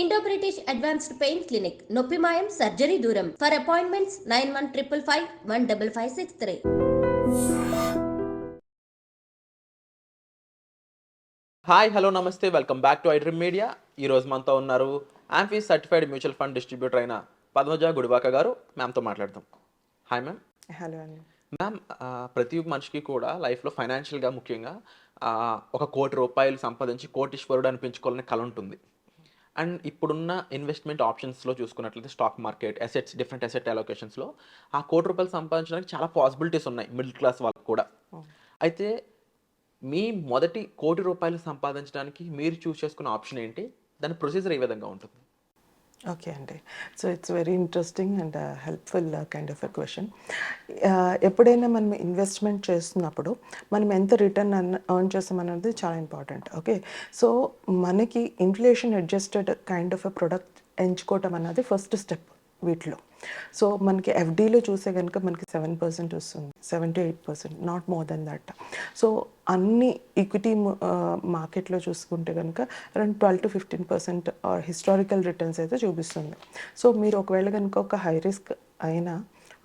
Indo British advanced pain clinic నొప్పి మాయం surgery దూరం ఫర్ అపాయింట్మెంట్స్ 9155515563. హాయ్ హలో నమస్తే welcome back to iDream media. ఈరోజు మనతో ఉన్నారు amphi certified mutual fund distributor అయిన పద్మజ గుడివాక గారు. మ్యామ్తో మాట్లాడదాం. Hi ma'am. హలో అండి. మ్యామ్, ప్రతి మనిషికి కూడా లైఫ్లో ఫైనాన్షియల్గా ముఖ్యంగా ఒక ₹1,00,00,000 సంపాదించి కోటీశ్వరుడు అనిపించుకోవాలనే కల ఉంటుంది. అండ్ ఇప్పుడున్న ఇన్వెస్ట్మెంట్ ఆప్షన్స్లో చూసుకున్నట్లయితే stock market assets, different asset అలొకేషన్స్లో ఆ ₹1,00,00,000 సంపాదించడానికి చాలా పాసిబిలిటీస్ ఉన్నాయి మిడిల్ క్లాస్ వాళ్ళకి కూడా. అయితే మీ మొదటి ₹1,00,00,000 సంపాదించడానికి మీరు చూస్ చేసుకున్న ఆప్షన్ ఏంటి? దాని ప్రొసీజర్ ఏ విధంగా ఉంటుంది? ఓకే అండి. So it's very interesting and helpful kind of a question. ఎప్పుడైనా మనం ఇన్వెస్ట్మెంట్ చేస్తున్నప్పుడు మనం ఎంత రిటర్న్ ఎర్న్ చేస్తామన్నది చాలా ఇంపార్టెంట్. ఓకే, సో మనకి inflation adjusted kind of a product ఎంచుకోవటం అన్నది ఫస్ట్ స్టెప్ వీటిలో. సో మనకి ఎఫ్డీలో చూసే కనుక మనకి 7% వస్తుంది, 7 to 8%, not more than that. So అన్ని ఈక్విటీ మార్కెట్లో చూసుకుంటే కనుక అరౌండ్ 12 to 15% హిస్టారికల్ రిటర్న్స్ అయితే చూపిస్తుంది. సో మీరు ఒకవేళ కనుక ఒక హై రిస్క్ అయినా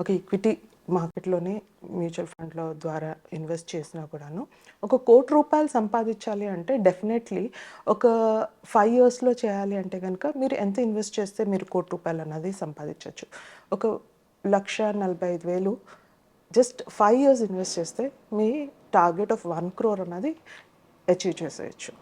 ఒక ఈక్విటీ మార్కెట్లోనే మ్యూచువల్ ఫండ్ల ద్వారా ఇన్వెస్ట్ చేసినా కూడాను ఒక ₹1,00,00,000 సంపాదించాలి అంటే డెఫినెట్లీ ఒక 5 yearsలో చేయాలి అంటే కనుక మీరు ఎంత ఇన్వెస్ట్ చేస్తే మీరు ₹1,00,00,000 అన్నది సంపాదించవచ్చు. ఒక 1,45,000 జస్ట్ 5 years ఇన్వెస్ట్ చేస్తే మీ టార్గెట్ ఆఫ్ 1 crore అన్నది అచీవ్ చేసేయచ్చు.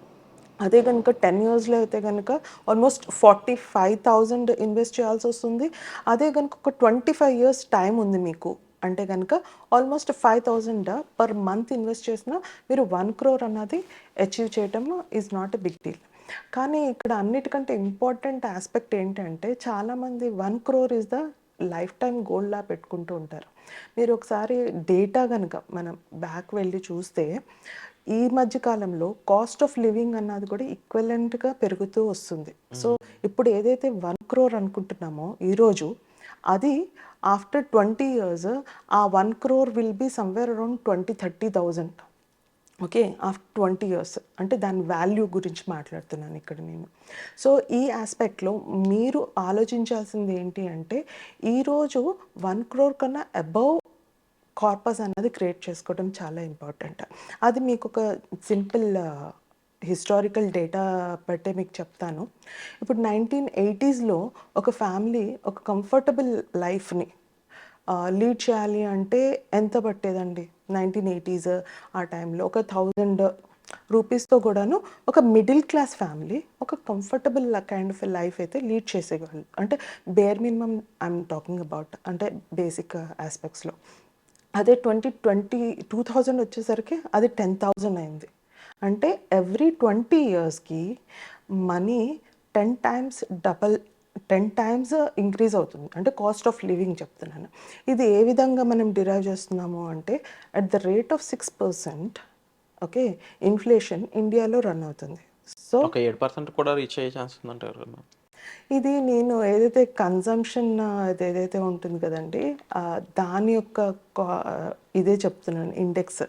అదే కనుక 10 yearsలో అయితే కనుక ఆల్మోస్ట్ 45,000 ఇన్వెస్ట్ చేయాల్సి వస్తుంది. అదే కనుక ఒక 25 years టైం ఉంది మీకు అంటే కనుక ఆల్మోస్ట్ 5,000 పర్ మంత్ ఇన్వెస్ట్ చేసినా మీరు 1 crore అన్నది అచీవ్ చేయటం is not a big deal. కానీ ఇక్కడ అన్నిటికంటే ఇంపార్టెంట్ ఆస్పెక్ట్ ఏంటంటే చాలామంది 1 crore is the life time గోల్లా పెట్టుకుంటూ ఉంటారు. మీరు ఒకసారి డేటా కనుక మనం బ్యాక్ వెళ్ళి చూస్తే ఈ మధ్య కాలంలో కాస్ట్ ఆఫ్ లివింగ్ అన్నది కూడా ఈక్వలెంట్గా పెరుగుతూ వస్తుంది. సో ఇప్పుడు ఏదైతే 1 crore అనుకుంటున్నామో ఈరోజు అది ఆఫ్టర్ 20 years ఆ 1 crore will be somewhere around 20-30,000. Okay, after 20 years అంటే దాని వాల్యూ గురించి మాట్లాడుతున్నాను ఇక్కడ నేను. సో ఈ ఆస్పెక్ట్లో మీరు ఆలోచించాల్సింది ఏంటి అంటే ఈరోజు 1 crore కన్నా అబౌవ్ కార్పస్ అన్నది క్రియేట్ చేసుకోవడం చాలా ఇంపార్టెంట్. అది మీకు ఒక సింపుల్ హిస్టారికల్ డేటా బట్టే మీకు చెప్తాను. ఇప్పుడు 1980sలో ఒక ఫ్యామిలీ ఒక కంఫర్టబుల్ లైఫ్ని లీడ్ చేయాలి అంటే ఎంత పట్టేదండి? 1980s ఆ టైంలో ఒక ₹1,000 కూడాను ఒక మిడిల్ క్లాస్ ఫ్యామిలీ ఒక కంఫర్టబుల్ కైండ్ ఆఫ్ లైఫ్ అయితే లీడ్ చేసేవాళ్ళు. అంటే bare minimum I'm talking about, అంటే బేసిక్ ఆస్పెక్ట్స్లో. అదే 2020 వచ్చేసరికి అది 10,000 అయింది. అంటే ఎవ్రీ 20 yearsకి money 10 times double 10 times increase అవుతుంది. అంటే కాస్ట్ ఆఫ్ లివింగ్ చెప్తున్నాను. ఇది ఏ విధంగా మనం డిరైవ్ చేస్తున్నాము అంటే at the rate of 6%, okay, inflation ఇండియాలో రన్ అవుతుంది. సో ఒక 7% కూడా రీచ్ అయ్యే ఛాన్స్ ఉందంటారు. ఇది నేను ఏదైతే కన్జంప్షన్ ఏదైతే ఉంటుంది కదండి, దాని యొక్క ఇదే చెప్తున్నాను index.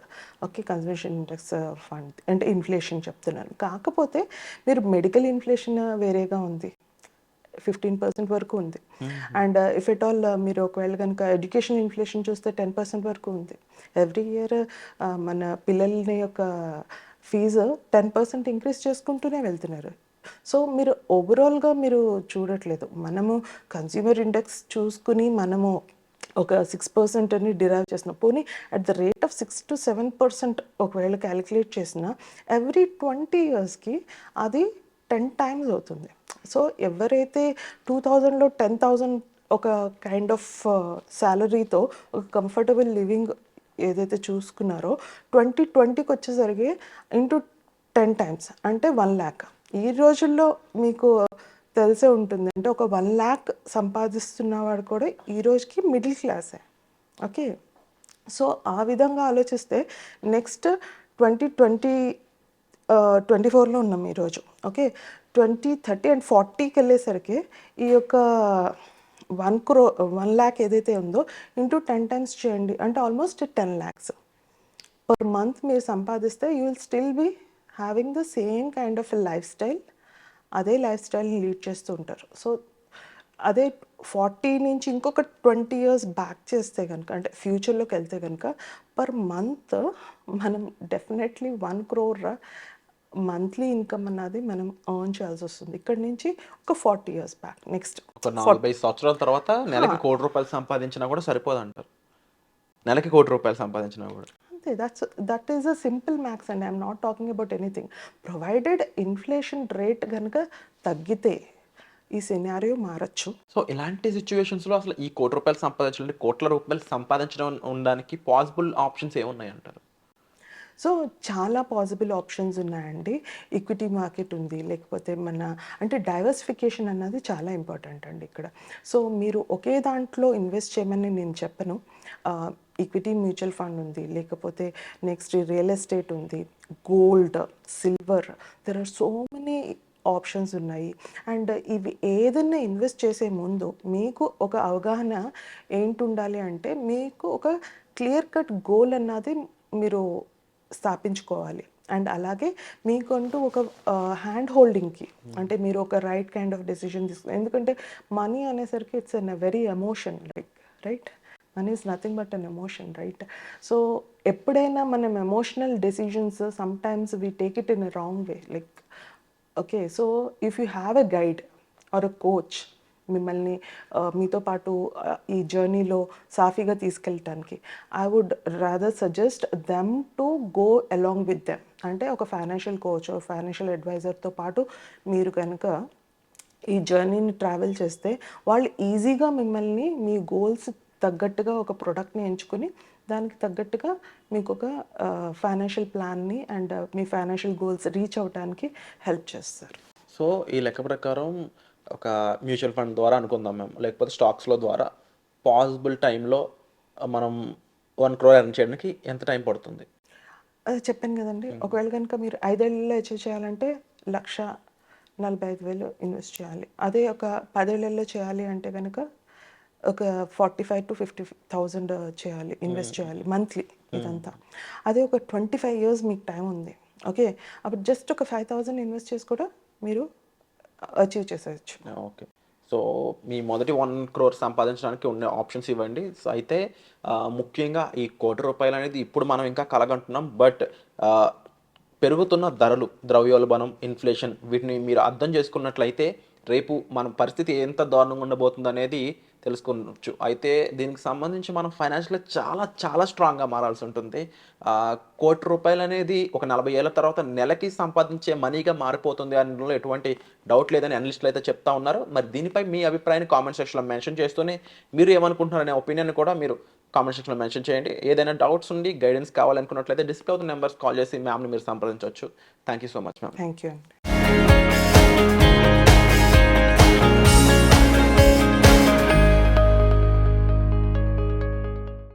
Okay, consumption index fund అంటే ఇన్ఫ్లేషన్ చెప్తున్నాను. కాకపోతే మీరు మెడికల్ ఇన్ఫ్లేషన్ వేరేగా ఉంది, 15% వరకు ఉంది. అండ్ ఇఫ్ ఎట్ ఆల్ మీరు ఒకవేళ కనుక ఎడ్యుకేషన్ ఇన్ఫ్లేషన్ చూస్తే 10% వరకు ఉంది. ఎవ్రీ ఇయర్ మన పిల్లల యొక్క ఫీజు 10% ఇంక్రీజ్ చేసుకుంటూనే వెళ్తున్నారు. సో మీరు ఓవరాల్గా మీరు చూడట్లేదు. మనము కన్స్యూమర్ ఇండెక్స్ చూసుకుని మనము ఒక 6% అని డిరైవ్ చేస్తున్నాం. పోనీ at the rate of 6 to 7% ఒకవేళ క్యాలిక్యులేట్ చేసిన ఎవ్రీ 20 yearsకి అది 10 times అవుతుంది. సో ఎవరైతే 2000లో 10,000 ఒక కైండ్ ఆఫ్ శాలరీతో ఒక కంఫర్టబుల్ లివింగ్ ఏదైతే చూసుకున్నారో 2020కి వచ్చేసరికి ఇంటూ 10 times అంటే 1 lakh. ఈ రోజుల్లో మీకు తెలిసే ఉంటుంది, అంటే ఒక 1 lakh సంపాదిస్తున్నవాడు కూడా ఈ రోజుకి మిడిల్ క్లాసే. ఓకే, సో ఆ విధంగా ఆలోచిస్తే నెక్స్ట్ 2024లో ఉన్నాం ఈరోజు. ఓకే, 2030 and 40కి వెళ్ళేసరికి ఈ యొక్క 1 lakh ఏదైతే ఉందో ఇంటూ 10 times చేయండి అంటే ఆల్మోస్ట్ 10 lakhs పర్ మంత్ మీరు సంపాదిస్తే you will still be having the same kind of a lifestyle అదే లైఫ్ స్టైల్ని లీడ్ చేస్తూ ఉంటారు. సో అదే 40 నుంచి ఇంకొక 20 ఇయర్స్ బ్యాక్ చేస్తే కనుక, అంటే ఫ్యూచర్లోకి వెళ్తే కనుక, పర్ మంత్ మనం డెఫినెట్లీ 1 crore మంత్లీ ఇన్కమ్ అన్నది మనం ఎర్న్ చేయాల్సి వస్తుంది. ఇక్కడ నుంచి ఒక 40 ఇయర్స్ బ్యాక్. నెక్స్ట్ ఒక 45 సంవత్సరాల తర్వాత నెలకి ₹1 కోటి సంపాదించినా కూడా సరిపోదంటారు. నెలకి ₹1 కోటి సంపాదించినా కూడా. అంతే. That is a simple maths అండి. I'm not talking about anything. Provided inflation rate కనుక తగ్గితే ఈ సినారియో మారచ్చు. సో ఇలాంటి సిచ్యువేషన్స్లో అసలు ఈ ₹1 కోటి సంపాదించాలంటే కోట్ల రూపాయలు సంపాదించడం ఉండడానికి పాసిబుల్ ఆప్షన్స్ ఏమున్నాయి అంటారు? సో చాలా పాసిబుల్ ఆప్షన్స్ ఉన్నాయండి. ఈక్విటీ మార్కెట్ ఉంది, లేకపోతే అంటే డైవర్సిఫికేషన్ అన్నది చాలా ఇంపార్టెంట్ అండి ఇక్కడ. సో మీరు ఒకే దాంట్లో ఇన్వెస్ట్ చేయమని నేను చెప్పను. ఈక్విటీ మ్యూచువల్ ఫండ్ ఉంది, లేకపోతే నెక్స్ట్ రియల్ ఎస్టేట్ ఉంది, gold, silver, there are so many options ఉన్నాయి. అండ్ ఇవి ఏదైనా ఇన్వెస్ట్ చేసే ముందు మీకు ఒక అవగాహన ఏంటి ఉండాలి అంటే, మీకు ఒక క్లియర్ కట్ గోల్ అన్నది మీరు స్థాపించుకోవాలి. అండ్ అలాగే మీకంటూ ఒక హ్యాండ్ హోల్డింగ్కి, అంటే మీరు ఒక రైట్ కైండ్ ఆఫ్ డెసిషన్ తీసుకుని, ఎందుకంటే మనీ అనేసరికి it's an very emotion, right? Money is nothing but an emotion, right? So ఎప్పుడైనా మనం emotional decisions sometimes we take it in a wrong way. Okay, so if you have a guide or a coach మిమ్మల్ని మీతో పాటు ఈ జర్నీలో సాఫీగా తీసుకెళ్ళటానికి, I would rather suggest them to go along with them. అంటే ఒక ఫైనాన్షియల్ కోచ్, ఫైనాన్షియల్ అడ్వైజర్తో పాటు మీరు కనుక ఈ జర్నీని ట్రావెల్ చేస్తే, వాళ్ళు ఈజీగా మిమ్మల్ని మీ గోల్స్ తగ్గట్టుగా ఒక ప్రోడక్ట్ని ఎంచుకుని దానికి తగ్గట్టుగా మీకు ఒక ఫైనాన్షియల్ ప్లాన్ని అండ్ మీ ఫైనాన్షియల్ గోల్స్ రీచ్ అవ్వడానికి హెల్ప్ చేస్తారు. సో ఈ లెక్క ప్రకారం ఒక మ్యూచువల్ ఫండ్ ద్వారా అనుకుందాం మేము, లేకపోతే స్టాక్స్లో ద్వారా పాసిబుల్ టైంలో మనం 1 crore ఎర్న్ చేయడానికి ఎంత టైం పడుతుంది? అది చెప్పాను కదండి. ఒకవేళ కనుక మీరు 5 ఏళ్ళలో అచీవ్ చేయాలంటే 1,45,000 ఇన్వెస్ట్ చేయాలి. అదే ఒక 10 ఏళ్ళలో చేయాలి అంటే కనుక ఒక 45,000 to 50,000 చేయాలి, ఇన్వెస్ట్ చేయాలి మంత్లీ ఇదంతా. అదే ఒక 25 ఇయర్స్ మీకు టైం ఉంది, ఓకే, అప్పుడు జస్ట్ ఒక 5,000 ఇన్వెస్ట్ చేసి కూడా మీరు అచీవ్ చేసేయచ్చు. ఓకే. సో మీ మొదటి 1 crore సంపాదించడానికి ఉన్న ఆప్షన్స్ ఇవ్వండి. సో అయితే ముఖ్యంగా ఈ ₹1 కోటి అనేది ఇప్పుడు మనం ఇంకా కలగంటున్నాం. బట్ పెరుగుతున్న ధరలు, ద్రవ్యోల్బణం, ఇన్ఫ్లేషన్, వీటిని మీరు అర్థం చేసుకున్నట్లయితే రేపు మన పరిస్థితి ఎంత దారుణంగా ఉండబోతుంది అనేది తెలుసుకోవచ్చు. అయితే దీనికి సంబంధించి మనం ఫైనాన్షియల్గా చాలా చాలా స్ట్రాంగ్గా మారాల్సి ఉంటుంది. ₹1 కోటి అనేది ఒక 40 ఏళ్ళ తర్వాత నెలకి సంపాదించే మనీగా మారిపోతుంది అనడంలో ఎటువంటి డౌట్ లేదని అనలిస్టులు అయితే చెప్తా ఉన్నారు. మరి దీనిపై మీ అభిప్రాయాన్ని కామెంట్ సెక్షన్లో మెన్షన్ చేస్తూనే మీరు ఏమనుకుంటున్నారనే ఒపీనియన్ కూడా మీరు కామెంట్ సెక్షన్లో మెన్షన్ చేయండి. ఏదైనా డౌట్స్ ఉండి గైడెన్స్ కావాలనుకున్నట్లయితే డిస్ప్లే అవుతున్న నెంబర్స్ కాల్ చేసి మ్యామ్ని మీరు సంప్రదించవచ్చు. Thank you so much ma'am. Thank you అండి.